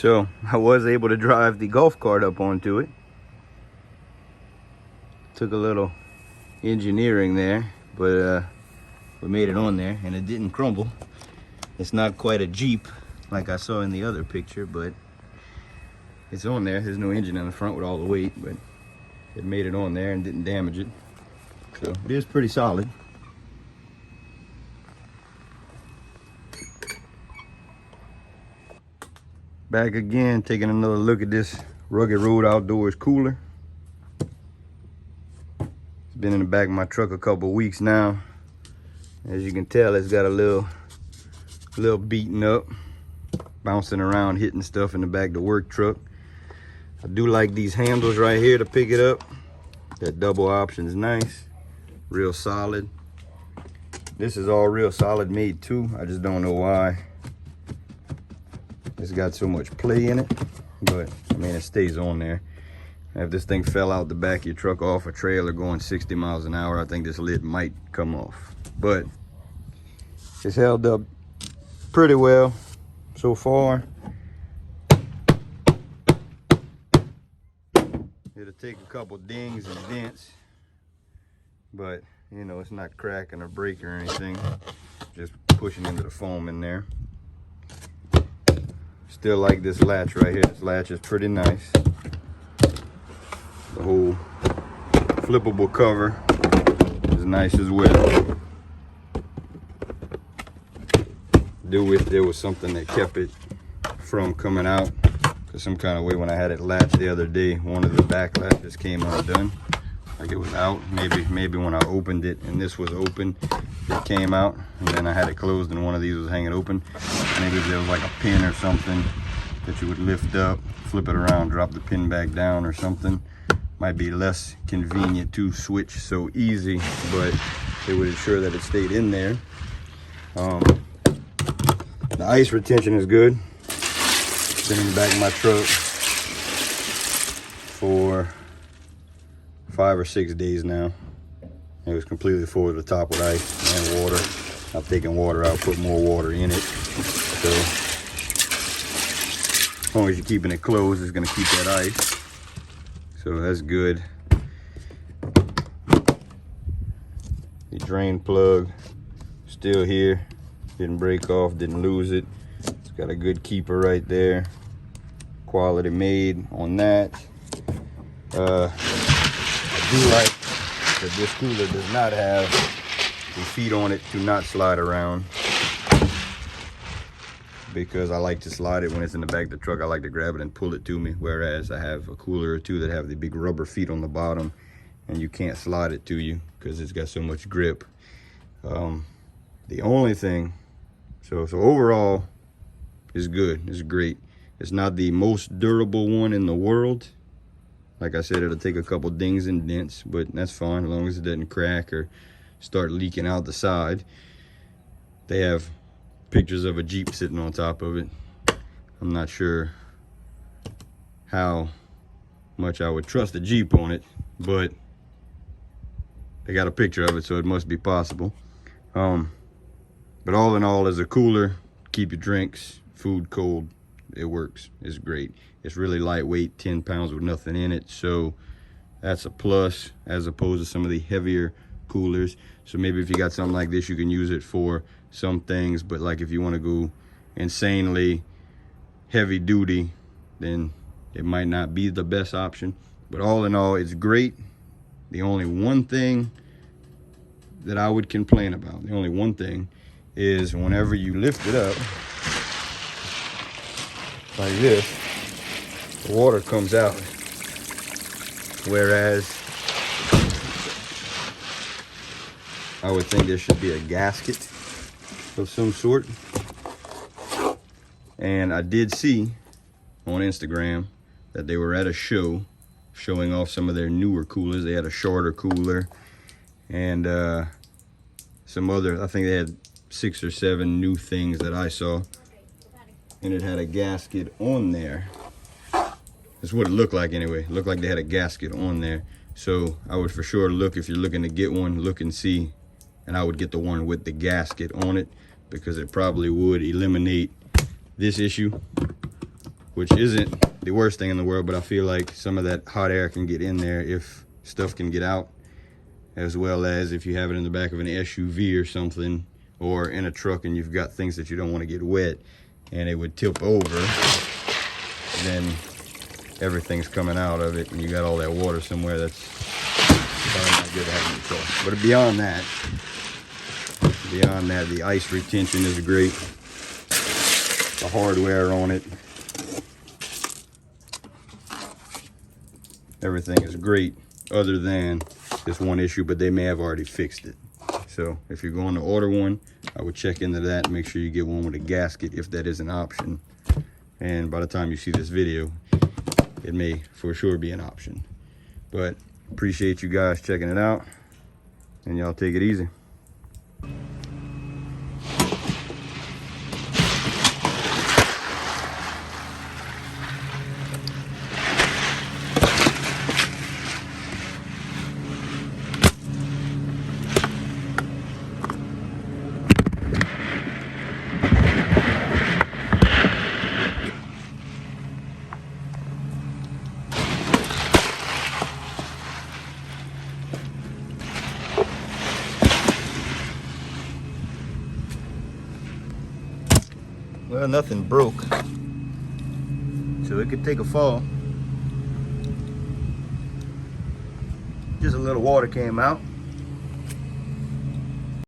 So I was able to drive the golf cart up onto it. Took a little engineering there, but we made it on there and it didn't crumble. It's not quite a Jeep like I saw in the other picture, but it's on there. There's no engine in the front with all the weight, but it made it on there and didn't damage it. So it is pretty solid. Back again, taking another look at this Rugged Road Outdoors cooler. It's been in the back of my truck a couple of weeks now. As you can tell, it's got a little beaten up, bouncing around, hitting stuff in the back of the work truck. I do like these handles right here to pick it up. That double option is nice, real solid. This is all real solid made too. I just don't know why it's got so much play in it, but I mean, it stays on there. If this thing fell out the back of your truck off a trailer going 60 miles an hour, I think this lid might come off. But it's held up pretty well so far. It'll take a couple dings and dents, but you know, it's not cracking or breaking or anything. Just pushing into the foam in there. Still like this latch right here. This latch is pretty nice. The whole flippable cover is nice as well. Do wish there was something that kept it from coming out, because some kind of way when I had it latched the other day, one of the back latches came undone. Like it was out. Maybe when I opened it and this was open, it came out, and then I had it closed and one of these was hanging open. Maybe there was like a pin or something that you would lift up, flip it around, drop the pin back down or something. Might be less convenient to switch so easy, but it would ensure that it stayed in there. The ice retention is good. It's been in the back of my truck for 5 or 6 days now. It was completely full to the top with ice and water. I've taken water out, put more water in it. So as long as you're keeping it closed, it's gonna keep that ice. So that's good. The drain plug still here. Didn't break off, didn't lose it. It's got a good keeper right there. Quality made on that. I do like that this cooler does not have the feet on it to not slide around, because I like to slide it when it's in the back of the truck. I like to grab it and pull it to me, whereas I have a cooler or two that have the big rubber feet on the bottom and you can't slide it to you because it's got so much grip. The only thing, so overall it's good, it's great. It's not the most durable one in the world. Like I said, it'll take a couple dings and dents, but that's fine as long as it doesn't crack or start leaking out the side. They have pictures of a Jeep sitting on top of it. I'm not sure how much I would trust a Jeep on it, but they got a picture of it, so it must be possible. But all in all, as a cooler, keep your drinks, food cold, it works. It's great. It's really lightweight, 10 pounds with nothing in it, so that's a plus as opposed to some of the heavier coolers. So maybe if you got something like this, you can use it for some things, but like if you want to go insanely heavy duty, then it might not be the best option. But all in all, it's great. The only one thing that I would complain about, the only one thing, is whenever you lift it up like this, the water comes out, whereas I would think there should be a gasket of some sort. And I did see on Instagram that they were at a show showing off some of their newer coolers. They had a shorter cooler and some other, I think they had 6 or 7 new things that I saw, and it had a gasket on there. That's what it looked like anyway. It looked like they had a gasket on there. So I would for sure look, if you're looking to get one, look and see. And I would get the one with the gasket on it, because it probably would eliminate this issue which isn't the worst thing in the world, but I feel like some of that hot air can get in there if stuff can get out, as well as if you have it in the back of an SUV or something, or in a truck and you've got things that you don't want to get wet and it would tip over, then everything's coming out of it and you got all that water somewhere. That's probably not good to have in your truck. But beyond that, the ice retention is great. The hardware on it, everything is great other than this one issue, but they may have already fixed it. So if you're going to order one, I would check into that and make sure you get one with a gasket if that is an option. And by the time you see this video, it may for sure be an option. But appreciate you guys checking it out, and y'all take it easy. Well, nothing broke, so it could take a fall. Just a little water came out.